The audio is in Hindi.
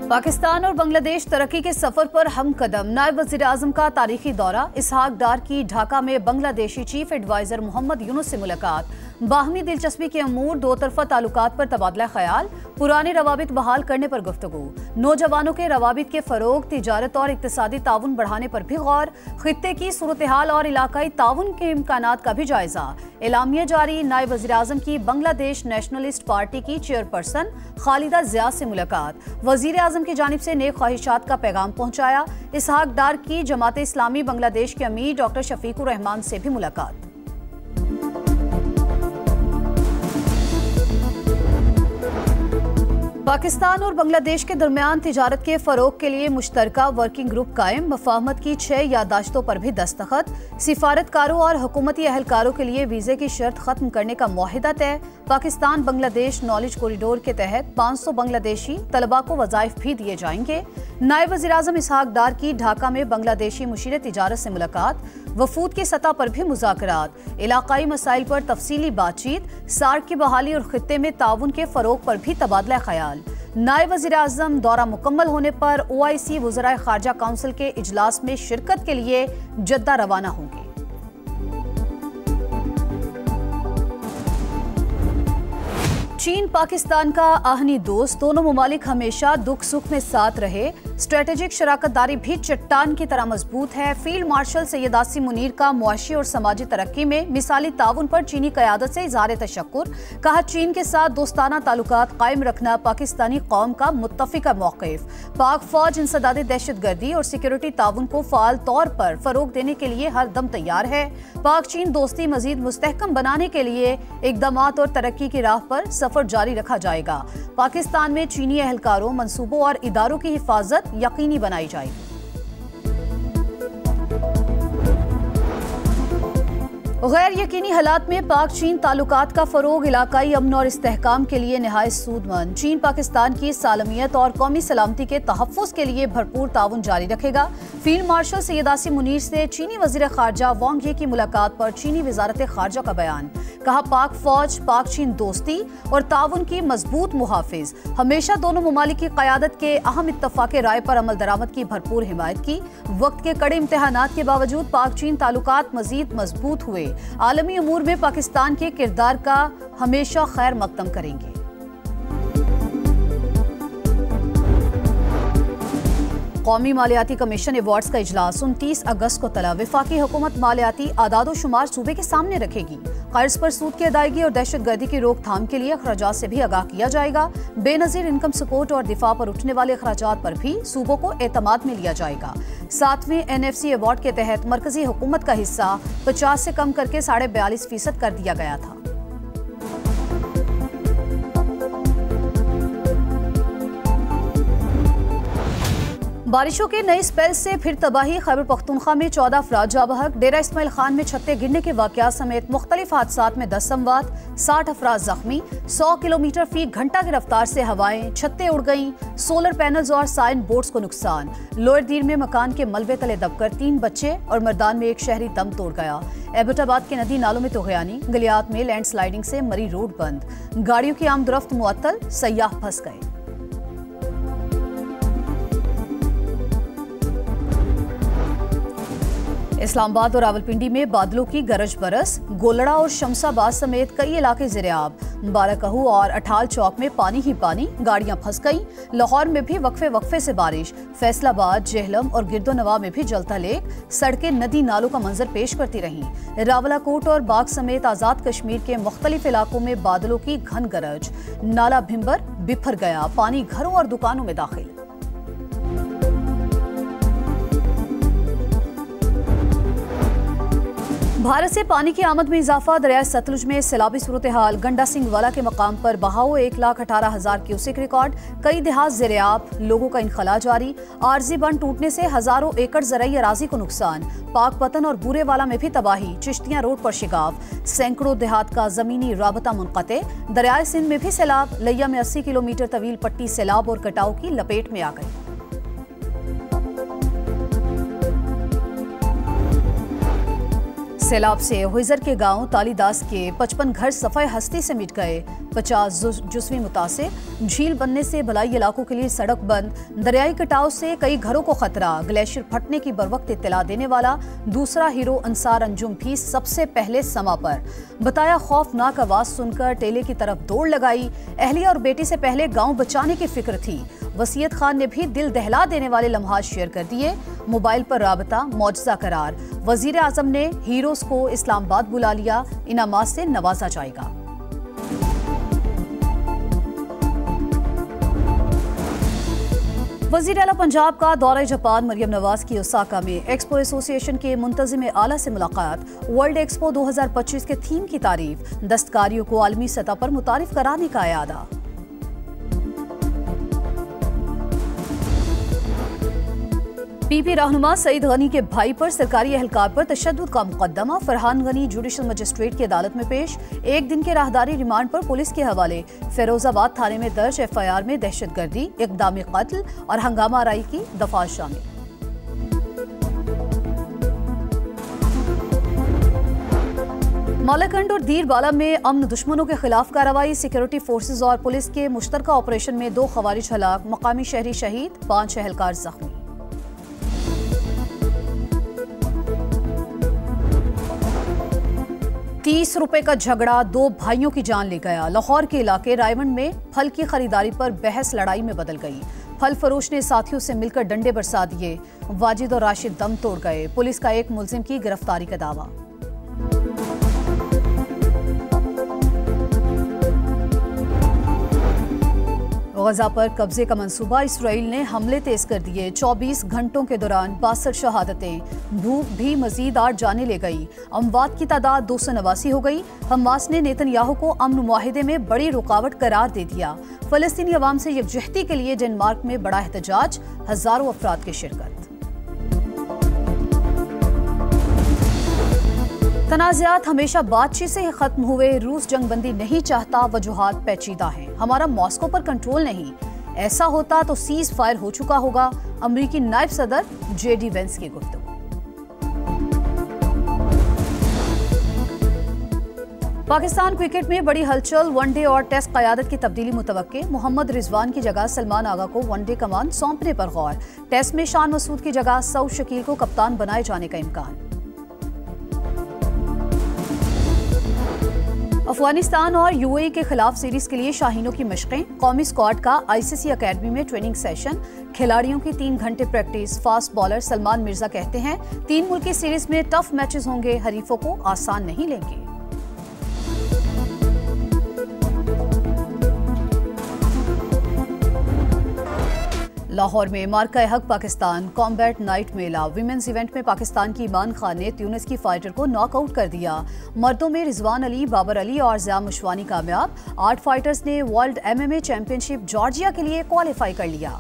पाकिस्तान और बांग्लादेश तरक्की के सफर पर हम कदम। नायब वज़ीर आज़म का तारीखी दौरा। इसहाक डार की ढाका में बांग्लादेशी चीफ एडवाइजर मोहम्मद यूनुस से मुलाकात। बाहमी दिलचस्पी के अमूर, दो तरफा ताल्लुकात पर तबादला ख्याल। पुराने रवाबित बहाल करने पर गुफ्तगू। नौजवानों के रवाबित के फरोग, तिजारत और इक्तिसादी ताउन बढ़ाने पर भी गौर। खित्ते की सूरत हाल और इलाकाई ताउन के इम्कानात का भी जायजा। एलामिया जारी। नायब वज़ीर आज़म की बांग्लादेश नेशनलिस्ट पार्टी की चेयरपर्सन खालिदा ज़िया से मुलाकात। वज़ीर आज़म की जानिब से नेक ख्वाहिशात का पैगाम पहुंचाया। इसहाक डार की जमात इस्लामी बांग्लादेश के अमीर डॉक्टर शफीकुर रहमान से भी मुलाकात। पाकिस्तान और बांग्लादेश के दरमियान तिजारत के फरोग के लिए मुश्तरका वर्किंग ग्रुप कायम। मफाहमत की 6 यादाश्तों पर भी दस्तखत। सिफारतकारों और हुकूमती एहलकारों के लिए वीज़े की शर्त खत्म करने का मुआहिदा तय। पाकिस्तान बांग्लादेश नॉलेज कॉरिडोर के तहत 500 बांग्लादेशी तलबा को वज़ाइफ भी दिए जाएंगे। नायब वज़ीर आज़म इसहाक डार की ढाका में बांग्लादेशी मुशीर तिजारत से मुलाकात। वफूद की सतह पर भी मुज़ाकरात। इलाकाई मसाइल पर तफसीली बातचीत। सार्क की बहाली और खित्ते में ताउन के फरोग पर भी तबादला ख्याल। नायब वज़ीर आज़म दौरा मुकम्मल होने पर OIC वज़राए ख़ारजा काउंसिल के इजलास में शिरकत के लिए जद्दा रवाना होंगे। चीन पाकिस्तान का आहनी दोस्त। दोनों ममालिक हमेशा दुख सुख में साथ रहे। स्ट्रेटेजिक शराकतदारी भी चट्टान की तरह मजबूत है। फील्ड मार्शल सैयद आसिम मुनीर का मुआशी और समाजी तरक्की में मिसाली ताउन पर चीनी क़यादत से इज़हार तशक्कुर। कहा, चीन के साथ दोस्ताना ताल्लुकात कायम रखना पाकिस्तानी कौम का मुत्तफ़िक़ा मौक़िफ़। पाक फ़ौज इंसदाद दहशतगर्दी और सिक्योरिटी ताउन को फ़ाल तौर पर फ़रोग़ देने के लिए हर दम तैयार है। पाक चीन दोस्ती मज़ीद मुस्तहकम बनाने के लिए इक़दामात और तरक्की की राह पर सफ़र जारी रखा जाएगा। पाकिस्तान में चीनी एहलकारों, मंसूबों और इदारों की हिफाजत यकीनी बनाई जाएगी। गैर यकीनी हालात में पाक चीन ताल्लुकात का फरोग इलाकाई अमन और इस्तेहकाम के लिए नहायत सूदमंद। चीन पाकिस्तान की सालमियत और कौमी सलामती के तहफ़्फ़ुज़ के लिए भरपूर ताउन जारी रखेगा। फील्ड मार्शल सैयद आसिम मुनीर से चीनी वज़ीर ख़ारजा वांग यी की मुलाकात पर चीनी वज़ारत ख़ारजा का बयान। कहा, पाक फ़ौज पाक चीन दोस्ती और ताउन की मजबूत मुहाफ़िज़। हमेशा दोनों ममालिक की क़यादत के अहम इत्तफ़ाक़ राय पर अमल दरामद की भरपूर हिमायत की। वक्त के कड़े इम्तिहानात के बावजूद पाक चीन ताल्लुकात मज़ीद मजबूत हुए। आलमी अमूर में पाकिस्तान के किरदार का हमेशा खैर मकदम करेंगे। कौमी मालियाती कमीशन अवार्ड्स का इजलास 29 अगस्त को तलब। वफाकी हुकूमत मालियाती आदाद शुमार सूबे के सामने रखेगी। कर्ज पर सूद की अदायगी और दहशतगर्दी की रोकथाम के लिए अखराजात से भी आगाह किया जाएगा। बेनज़ीर इनकम सपोर्ट और दिफा पर उठने वाले अखराजात पर भी सूबों को एतमाद में लिया जाएगा। 7वें NFC अवार्ड के तहत मरकजी हुकूमत का हिस्सा 50 से कम करके 42.5% कर दिया गया था। बारिशों के नए स्पेल से फिर तबाही। खैबर पख्तूनख्वा में 14 अफराद जाँ बहक। डेरा इस्माइल खान में छत्ते गिरने के वाक़यात समेत मुख्तलिफ हादसात में 10 अमवात, 60 अफराद जख्मी। 100 किलोमीटर फी घंटा की रफ्तार से हवाएं, छत्ते उड़ गईं। सोलर पैनल्स और साइन बोर्ड्स को नुकसान। लोअर दीर में मकान के मलबे तले दबकर 3 बच्चे और मर्दान में एक शहरी दम तोड़ गया। एबटाबाद के नदी नालों में तुग़यानी। गलियात में लैंडस्लाइडिंग से मरी रोड बंद। गाड़ियों की आमदरफ्त मुअत्तल, सयाह फंस गए। इस्लामाबाद और रावलपिंडी में बादलों की गरज बरस। गोलड़ा और शमसाबाद समेत कई इलाके ज़ेरे-आब। बाराकहू और अठाल चौक में पानी ही पानी, गाड़ियां फंस गईं। लाहौर में भी वक्फे वक्फे से बारिश। फैसलाबाद, जेहलम और गिरदोनवा में भी जलता लेक। सड़कें नदी नालों का मंजर पेश करती रहीं। रावलाकोट और बाग समेत आज़ाद कश्मीर के मुख्तलिफ इलाकों में बादलों की घन गरज। नाला भिम्बर बिफर गया, पानी घरों और दुकानों में दाखिल। भारत से पानी की आमद में इजाफा। दरिया सतलुज में सैलाबी सूरत हाल। गंडा सिंह वाला के मकाम पर बहाव 1,18,000 क्यूसेक रिकॉर्ड। कई देहात ज़ेरे-आब, लोगों का इनखला जारी। आरजी बंद टूटने से हजारों एकड़ ज़राई अराजी को नुकसान। पाक पतन और बूरे वाला में भी तबाही। चिश्तियां रोड पर शिगाव। सैकड़ों देहात का जमीनी राबता मुनक़ते। दरियाए सिंध में भी सैलाब। लिया में 80 किलोमीटर तवील पट्टी सैलाब और कटाव की लपेट में आ गई। सैलाब से हुइजर के गांव तालीदास के 55 घर सफाई हस्ती से मिट गए। 50 जुस्वी मुतासिर। झील बनने से भलाई इलाकों के लिए सड़क बंद। दरियाई कटाव से कई घरों को खतरा। ग्लेशियर फटने की बरवक्त इत्तला देने वाला दूसरा हीरो अंसार अंजुम भी सबसे पहले समा पर। बताया खौफनाक आवाज सुनकर टेले की तरफ दौड़ लगाई। अहलिया और बेटी से पहले गांव बचाने की फिक्र थी। वसीयत खान ने भी दिल दहला देने वाले लम्हात शेयर कर दिए। मोबाइल पर राबता मौजज़ा करार। वजीर आजम ने हीरोज को इस्लामाबाद बुला लिया। इनामात से नवाजा जाएगा। वजीर आला पंजाब का दौरा जापान मरियम नवाज की ओसाका में एक्सपो एसोसिएशन के मुंतजिम आला से मुलाकात। वर्ल्ड एक्सपो 2025 के थीम की तारीफ। दस्तकारियों को आलमी सतह पर मुतारिफ कराने का इरादा। पीपी रहनुमा सईद गनी के भाई पर सरकारी एहलकार पर तशद्दुद का मुकदमा। फरहान गनी जुडिशल मजिस्ट्रेट की अदालत में पेश। एक दिन के राहदारी रिमांड पर पुलिस के हवाले। फिरोजाबाद थाने में दर्ज एफआईआर में दहशतगर्दी, इक़दामी कत्ल और हंगामा आराई की दफात शामिल। मालाकंड और दीरबाला में अमन दुश्मनों के खिलाफ कार्रवाई। सिक्योरिटी फोर्सेज और पुलिस के मुश्तरका ऑपरेशन में 2 खवारिज हलाक। मकामी शहरी शहीद, 5 एहलकार जख्मी। ₹30 का झगड़ा 2 भाइयों की जान ले गया। लाहौर के इलाके रायवंड में फल की खरीदारी पर बहस लड़ाई में बदल गई। फल फरोश ने साथियों से मिलकर डंडे बरसा दिए। वाजिद और राशिद दम तोड़ गए। पुलिस का एक मुलजिम की गिरफ्तारी का दावा। गजा पर कब्जे का मंसूबा। इसराइल ने हमले तेज कर दिए। 24 घंटों के दौरान 62 शहादतें। धूप भी मजीद 8 जाने ले गई। अमवात की तादाद 289 हो गई। हमास ने नेतन्याहू को अमन मुआहिदे में बड़ी रुकावट करार दे दिया। फलस्तीनी अवाम से यकजहती के लिए डेनमार्क में बड़ा एहतजाज। हजारों अफराद की शिरकत। तनाज़ात हमेशा बातचीत से ही खत्म हुए। रूस जंगबंदी नहीं चाहता। वजूहात पेचीदा हैं। हमारा मॉस्को पर कंट्रोल नहीं। ऐसा होता तो सीज फायर हो चुका होगा। अमरीकी नायब सदर JD वेंस की गुफ्तगू। पाकिस्तान क्रिकेट में बड़ी हलचल। वनडे और टेस्ट क़यादत की तब्दीली मुतवक्के। मोहम्मद रिजवान की जगह सलमान आगा को वनडे कमान सौंपने पर गौर। टेस्ट में शान मसूद की जगह सऊद शकील को कप्तान बनाए जाने का इम्कान। अफगानिस्तान और UAE के खिलाफ सीरीज के लिए शाहीनों की मशकें। कौमी स्क्वाड का ICC अकेडमी में ट्रेनिंग सेशन। खिलाड़ियों की 3 घंटे practice. Fast bowler Salman Mirza कहते हैं 3 मुल्की सीरीज में टफ मैचेस होंगे। हरीफों को आसान नहीं लेंगे। लाहौर में मार्का हक पाकिस्तान कॉम्बैट नाइट मेला। विमेंस इवेंट में पाकिस्तान की ईमान खान ने ट्यूनिस की फाइटर को नॉकआउट कर दिया। मर्दों में रिजवान अली, बाबर अली और ज़ियाम मुशवानी कामयाब। 8 फाइटर्स ने वर्ल्ड MMA चैंपियनशिप जॉर्जिया के लिए क्वालिफाई कर लिया।